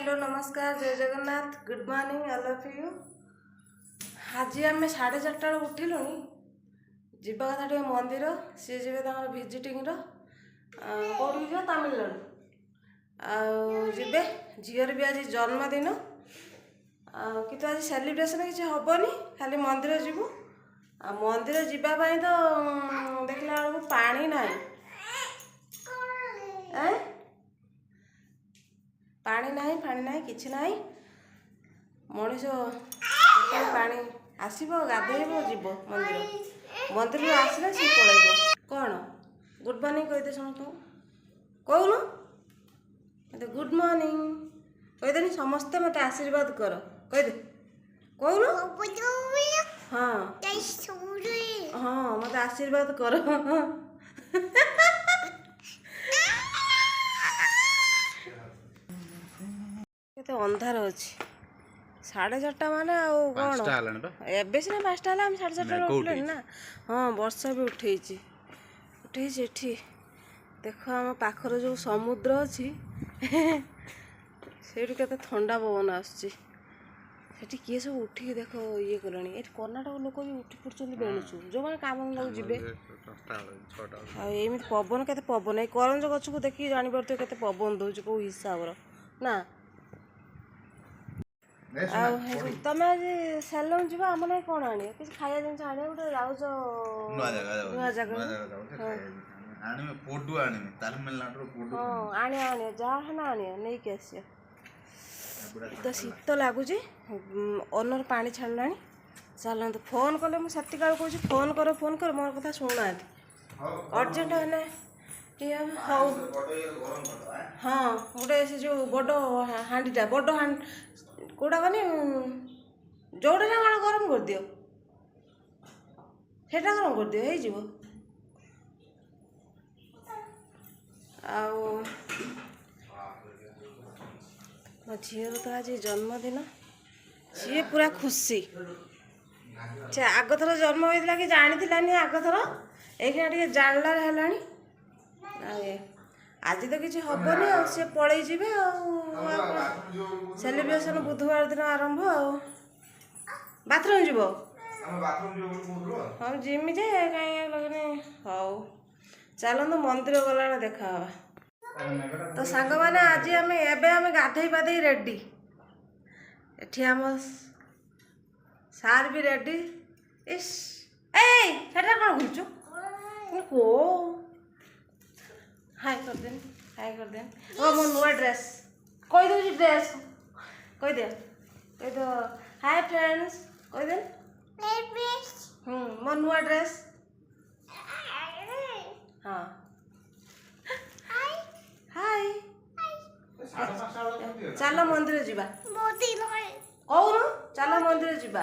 Hello नमस्कार जय Jagannath good morning all of you. आज आम 4:30 उठिलु जीवा कथा टे मंदिर सी जी भिजिटिंग कौटी जी तमिलनाडु आबे झीर भी आज जन्मदिन कि आज सेलिब्रेशन किसी हेनी खाली मंदिर जीवु मंदिर जीवाई तो देखला बेलू पानी ना पानी ना किसी ना मनीष पानी आसब गाधेब जीव मंदिर मंदिर आसले सी पलैब कौन गुड मॉर्निंग कहदे समस्त कौन गुड मॉर्निंग कहदेनी समस्ते मत आशीर्वाद कर कहदे कौन हाँ हाँ मत आशीर्वाद कर अंधार अच्छी 4:30 माने कौन एबे सीना 5टा हम 4:30 उठले ना हाँ वर्षा भी उठे देख आम पाखर जो समुद्र अच्छी से ठंडा पवन आसुची किए सब उठिक देख ये कले ये कर्णाटक लोक भी उठी पड़े बेणुचु जो मैंने काम लोग जी पवन के पवन ये करंज गछ को देखिए जापर के पवन दौर कौ हिसाब ना तुम आज सैलून जी आम ना कौन आने किसी खाया जिन आने गोटे जाऊच नुआ जगह आने आने जहाँ ना आने नहीं कि आस तो शीत लगुच ओनर पानी छाड़ा चलते फोन कले मुझे कहूँ फोन कर मोर कथा शुणुना अर्जेंट है हाँ गोटे से जो बड़ हाँडीटा बड़ हाँ कौटा कनी जोटा ना कौन गरम कर दियो सेटा गरम कर दियो हो मो झीर तो आज जन्मदिन सी पूरा खुशी से आग थर जन्म होता कि जानी आग थर ये जानला है आज तो किसी हेनी सी पलि जी सेलिब्रेशन बुधवार दिन आरंभ बाथरूम जीव हाँ जिमी जे कहीं लगने हाउ चलते मंदिर गला देखा तो सांग मैंने आज आम एवं गाधे पाधे रेडी एठी आम सार भी रेडी इस कौन घुलचु को हाय कर देन ओ मो नुआ ड्रेस कही दो ड्रेस कही दे कही दो हाय फ्रेंड्स कही दे मो नुआ ड्रेस हाँ हाय चलो मंदिर जीवा कौन चलो मंदिर जीवा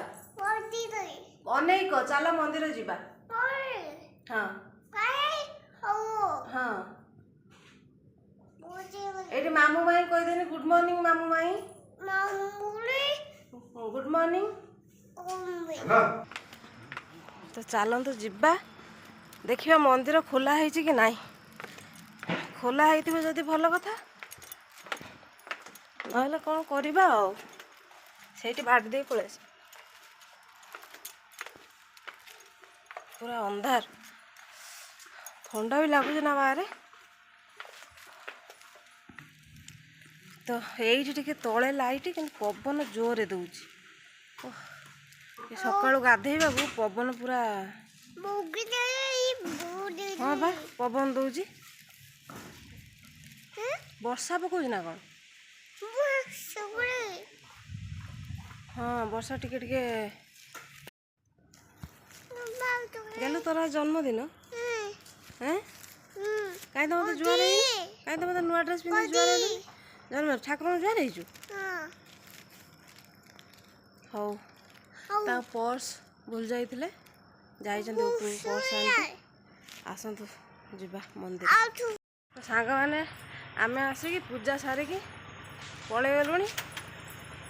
अनेक चलो मंदिर जीवा हाँ हाँ ये मामू माई कहीदेनी गुड मॉर्निंग मामू माई गुड मॉर्निंग तो चलतु जीवा देखिए मंदिर खोला है कि नहीं खोला है जदि भल कथा ना कौन करवा से बाट दे पड़े पूरा अंधार ठंडा भी लगुच ना बाहर तो ये तले लाइट कि पवन जोरे दौर सका गाधेबा पवन पूरा हाँ बा पवन दौर वर्षा पकाउछ ना कौन हाँ वर्षा टिके गलु तोर जन्मदिन हैं कहीं तो मत जुआर कहीं तो मत नुआ ड्रेस पिंधि जुआर जन्म ठाकुर जुआर हो पर्स भूल जाइए पर्स आसतु जीवा मंदिर सांग मैंने आम आसिक पूजा सारिकी पलि गलु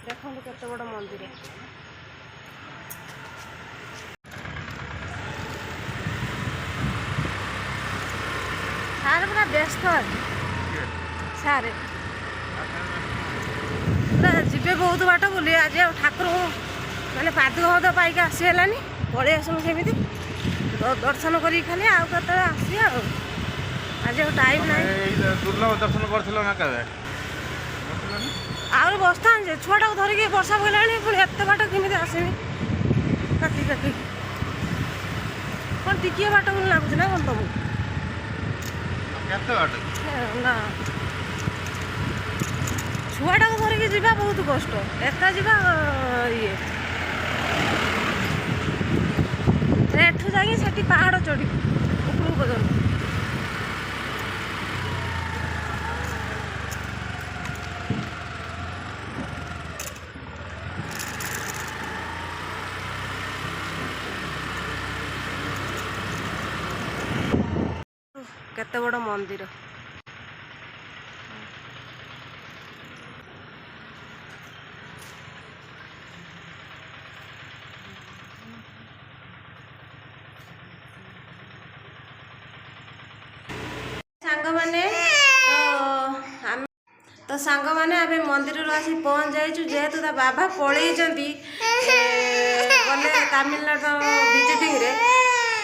देखो केते बड़ मंदिर सारे पूरा व्यस्त सारे ଯିବେ ବହୁତ ବାଟ ବୋଲି ଆଜି ଆଉ ଠାକୁରଙ୍କୁ ମାନେ ପାଦୁକ ଫାଦୁକ ପାଇକି ଆସି ହେଲାନି, ପଳେଇ ଆସନ୍ତୁ ସେମିତି ଦର୍ଶନ କରିକି ଖାଲି ଆଉ କେତେବେଳେ ଆସିବା ଆଉ। ଆଜି ଆଉ ଟାଇମ୍ ନାହିଁ। ଦୁର୍ଲଭ ଦର୍ଶନ କରିଥିଲ ନା କେବେ? ଆହୁରି ବସିଥାନ୍ତି ଯେ ଛୁଆଟାକୁ ଧରିକି ବର୍ଷା ପଡ଼ିଲାଣି, ପୁଣି ଏତେ ବାଟ କେମିତି ଆସିବି କାଟି କାଟି। କ'ଣ ଟିକିଏ ବାଟ ବୋଲି ଲାଗୁଛି ନା କ'ଣ ତମକୁ? କେତେ ବାଟ? ନା ଛୁଆଟାକୁ ଧରିକି ଯିବା ବହୁତ କଷ୍ଟ, ଏକା ଯିବା ଇଏ। ଏଠୁ ଯାଇକି ସେଠି ପାହାଡ଼ ଚଢ଼ିବୁ ଉପରକୁ ପର୍ଯ୍ୟନ୍ତ। କେତେ ବଡ଼ ମନ୍ଦିର। ସାଙ୍ଗମାନେ ଆମେ ମନ୍ଦିରରୁ ଆସି ପହଞ୍ଚି ଯାଇଛୁ। ଯେହେତୁ ତା ବାବା ପଳେଇଛନ୍ତି ଗଲେ ତାମିଲନାଡୁ ଭିଜିଟିଂରେ,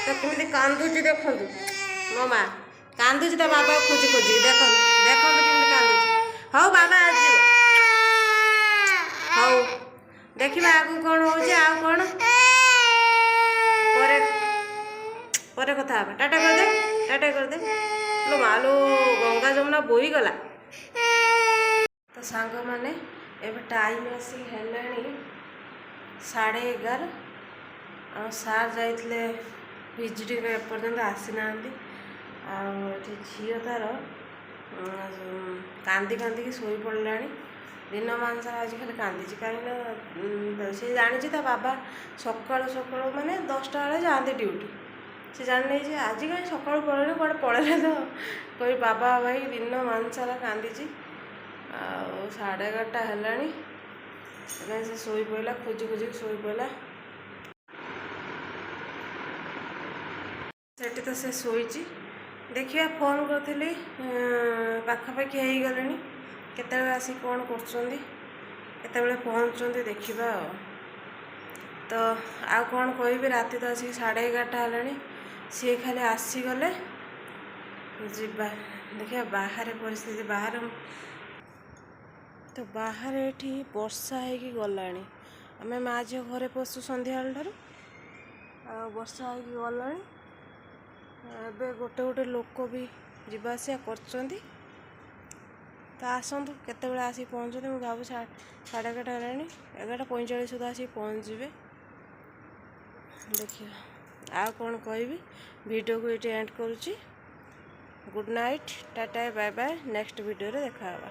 ତ କେମିତି କାନ୍ଦୁଛି ଦେଖନ୍ତୁ। ମୋ ମା କାନ୍ଦୁଛି ତା ବାବା ଖୋଜି ଖୋଜି, ଦେଖନ୍ତୁ ଦେଖନ୍ତୁ କେମିତି କାନ୍ଦୁଛି। ହଉ ବାବା ଆସିବ, ହଉ ଦେଖିବା ଆଗକୁ କ'ଣ ହେଉଛି। ଆଉ କ'ଣ ପରେ କଥା ହେବା। ଟାଟା କରିଦେ, ଟାଟା କରିଦେ। ଲୋ ମାଲୋ ଗଙ୍ଗା ଯମୁନା ବୋହିଗଲା। ତ ସାଙ୍ଗମାନେ ଏବେ ଟାଇମ୍ ଆସିକି ହେଲାଣି 11:30। ଆଉ ସାର୍ ଯାଇଥିଲେ ଭିଜିଟିଂରେ, ଏପର୍ଯ୍ୟନ୍ତ ଆସିନାହାନ୍ତି। ଆଉ ଏଠି ଝିଅ ତାର କାନ୍ଦି କାନ୍ଦିକି ଶୋଇପଡ଼ିଲାଣି। ଦିନମାନ ସାରା ଆଜି ଖାଲି କାନ୍ଦିଛି, କାହିଁକିନା ସେ ଜାଣିଛି ତା ବାବା ସକାଳୁ ସକାଳୁ ମାନେ 10ଟା ବେଳେ ଯାଆନ୍ତି ଡ୍ୟୁଟି। ସେ ଜାଣିନେଇ ଯେ ଆଜି କାହିଁ ସକାଳୁ ପଳେଇଲେ, କୁଆଡ଼େ ପଳେଇଲେ। ତ କହି ବାବା ଭାଇ ଦିନମାନ ସାରା କାନ୍ଦିଛି। ଆଉ 11:30 ହେଲାଣି, ସେଥିପାଇଁ ସେ ଶୋଇପଡ଼ିଲା, ଖୋଜି ଖୋଜିକି ଶୋଇପଡ଼ିଲା। ସେଠି ତ ସେ ଶୋଇଛି। ଦେଖିବା, ଫୋନ୍ କରିଥିଲି, ପାଖାପାଖି ହେଇଗଲେଣି। କେତେବେଳେ ଆସି କ'ଣ କରୁଛନ୍ତି, କେତେବେଳେ ପହଞ୍ଚୁଛନ୍ତି ଦେଖିବା ଆଉ। ତ ଆଉ କ'ଣ କହିବି, ରାତି ତ ଆସିକି 11:30 ହେଲାଣି। ସିଏ ଖାଲି ଆସିଗଲେ ଯିବା। ଦେଖିବା ବାହାରେ ପରିସ୍ଥିତି, ବାହାରେ ଏଠି ବର୍ଷା ହେଇକି ଗଲାଣି। ଆମେ ମା ଝିଅ ଘରେ ପଶୁ ସନ୍ଧ୍ୟାବେଳଠାରୁ, ଆଉ ବର୍ଷା ହେଇକି ଗଲାଣି। ଏବେ ଗୋଟେ ଲୋକ ବି ଯିବା ଆସିବା କରୁଛନ୍ତି। ତ ଆସନ୍ତୁ, କେତେବେଳେ ଆସିକି ପହଞ୍ଚନ୍ତି। ମୁଁ ଭାବୁଛି 11:30 ହେଲାଣି, 11:45 ସୁଦ୍ଧା ଆସିକି ପହଞ୍ଚିଯିବେ। ଦେଖିବା ଆଉ କ'ଣ କହିବି। ଭିଡ଼ିଓକୁ ଏଇଠି ଏଣ୍ଡ କରୁଛି। Good night, tata, bye bye. Next ଭିଡ଼ିଓରେ ଦେଖା ହେବା।